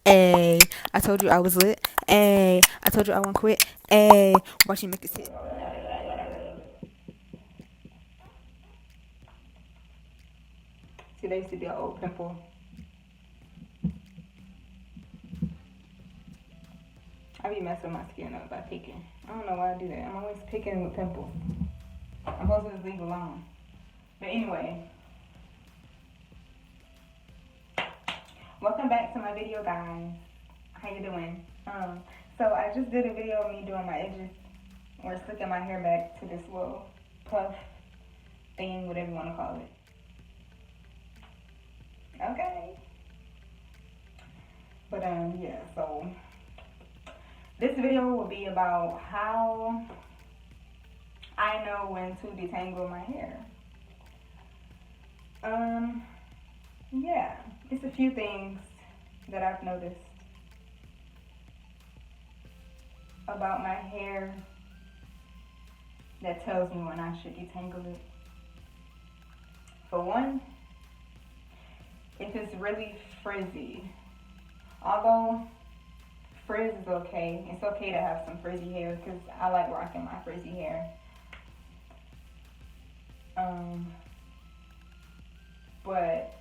Ayy, I told you I was lit. Ayy, I told you I won't quit. Ayy, watch you make this hit. See, there used to be an old pimple. I be messing my skin up by picking. I don't know why I do that. I'm always picking with pimples. I'm supposed to just leave it alone. But anyway, welcome back to my video, guys. How you doing? So I just did a video of me doing my edges, or slicking my hair back to this little puff thing, whatever you want to call it. Okay. But yeah. So this video will be about how I know when to detangle my hair. Yeah, it's a few things that I've noticed about my hair that tells me when I should detangle it. For one, if it's really frizzy. Although frizz is okay, it's okay to have some frizzy hair because I like rocking my frizzy hair. But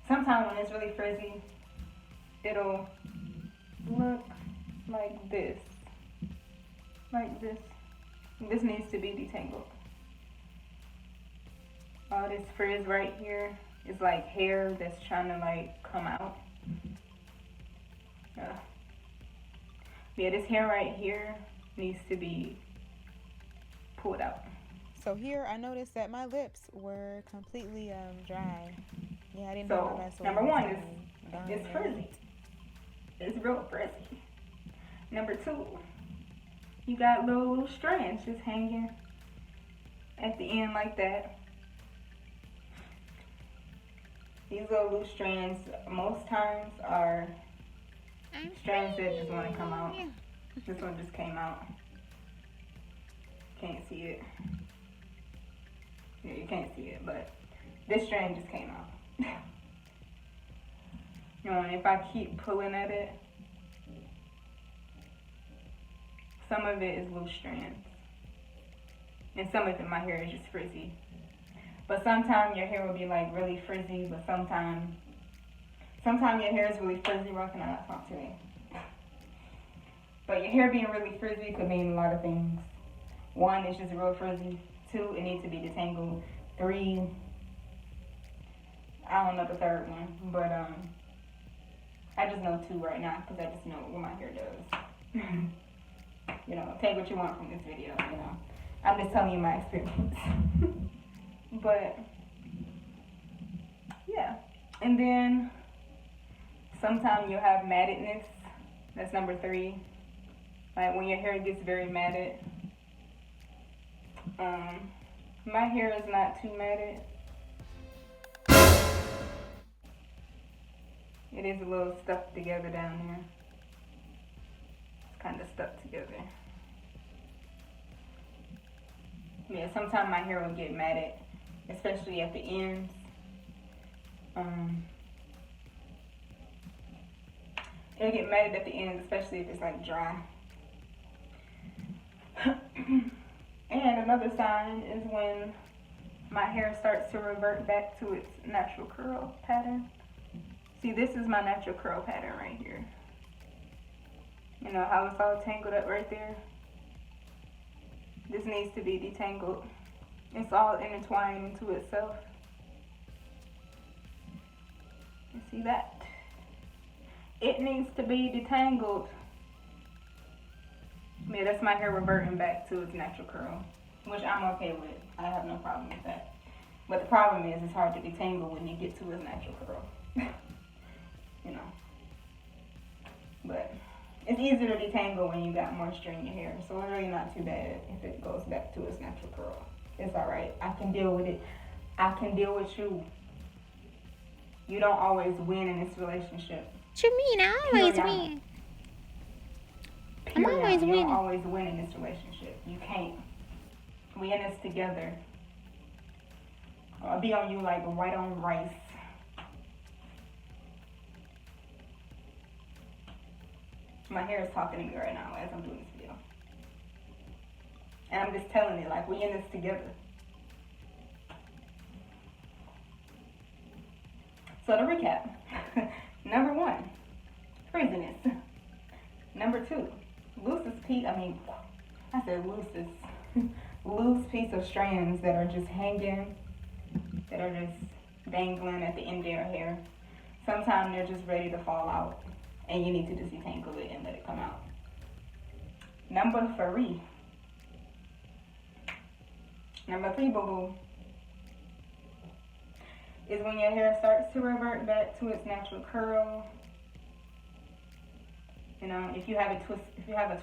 sometimes when it's really frizzy, it'll look like this. Like this. This needs to be detangled. All this frizz right here is like hair that's trying to like come out. Yeah, this hair right here needs to be pulled out. So here I noticed that my lips were completely dry. Yeah, I didn't have my Vaseline. Number one is it's frizzy. It's real frizzy. Number two, you got little strands just hanging at the end like that. These little loose strands most times are strands that just want to come out. This one just came out. Can't see it. Yeah, you can't see it, but this strand just came out. You know, if I keep pulling at it, some of it is loose strands. And some of it, my hair is just frizzy. But sometimes your hair will be like really frizzy, but sometimes your hair is really frizzy. Why can I not talk today? But your hair being really frizzy could mean a lot of things. One, it's just real frizzy. Two, it needs to be detangled. Three, I don't know the third one, but I just know two right now because I just know what my hair does. You know, take what you want from this video. You know, I'm just telling you my experience. But yeah, and then sometimes you'll have mattedness. That's number three. Like when your hair gets very matted. My hair is not too matted. It is a little stuck together down there. It's kind of stuck together. Yeah, sometimes my hair will get matted, especially at the ends. It'll get matted at the ends, especially if it's like dry. And another sign is when my hair starts to revert back to its natural curl pattern. See, this is my natural curl pattern right here. You know how it's all tangled up right there? This needs to be detangled. It's all intertwined into itself. You see that? It needs to be detangled. Yeah, that's my hair reverting back to its natural curl, which I'm okay with. I have no problem with that. But the problem is it's hard to detangle when you get to its natural curl. You know. But it's easier to detangle when you got moisture in your hair. So it's really not too bad if it goes back to its natural curl. It's alright. I can deal with it. I can deal with you. You don't always win in this relationship. What you mean? I always win. I'm always winning. You don't always win in this relationship. You can't. We in this together. I'll be on you like white on rice. My hair is talking to me right now as I'm doing this video. And I'm just telling it, like, we in this together. So to recap, number 1, frizziness. Number 2, loose piece of strands that are just hanging, that are just dangling at the end of your hair. Sometimes they're just ready to fall out, and you need to just detangle it and let it come out. Number 3, boo-boo, is when your hair starts to revert back to its natural curl. You know, if you have a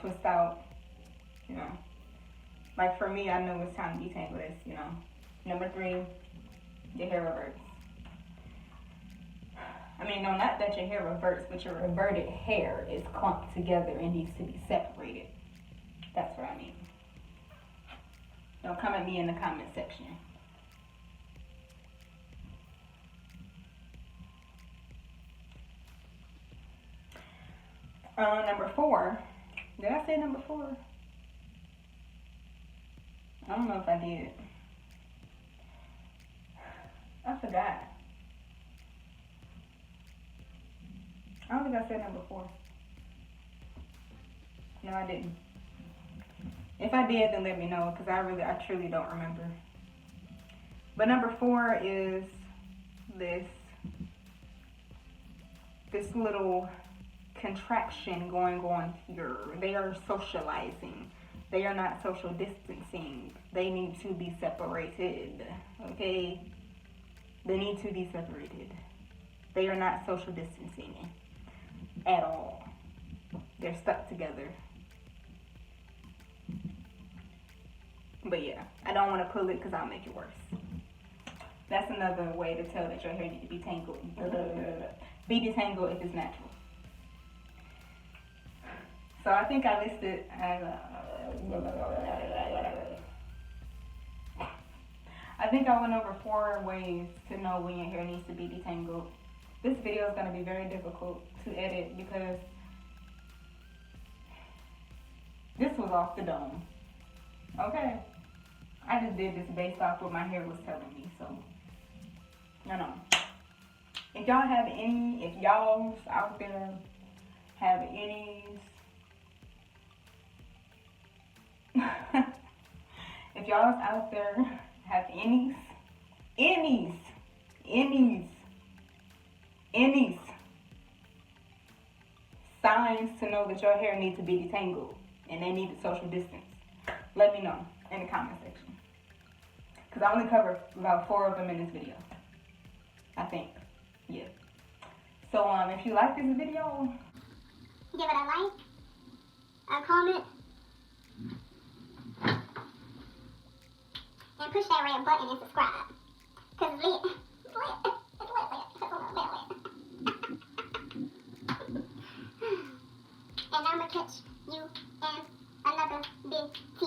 twist out, you know, like for me, I know it's time to detangle this, you know. Number 3, your hair reverts. I mean, no, not that your hair reverts, but your reverted hair is clumped together and needs to be separated. That's what I mean. Don't come at me in the comment section. Number 4. Did I say number 4? I don't know if I did. I forgot. I don't think I said number 4. No, I didn't. If I did, then let me know, because I truly don't remember. But number 4 is this little contraction going on here. They are socializing. They are not social distancing. They need to be separated. Okay? They need to be separated. They are not social distancing at all. They're stuck together. But yeah, I don't want to pull it because I'll make it worse. That's another way to tell that your hair needs to be tangled. Be detangled if it's natural. So I think I listed, I think I went over 4 ways to know when your hair needs to be detangled. This video is going to be very difficult to edit because this was off the dome. Okay? I just did this based off what my hair was telling me, so, no. If y'all out there have any, if y'all out there have any signs to know that your hair needs to be detangled and they need to social distance, let me know in the comment section. Because I only covered about 4 of them in this video, I think. Yeah. So if you like this video, give it a like, a comment, and push that red button and subscribe. Cause it's lit. And I'm gonna catch you in another big T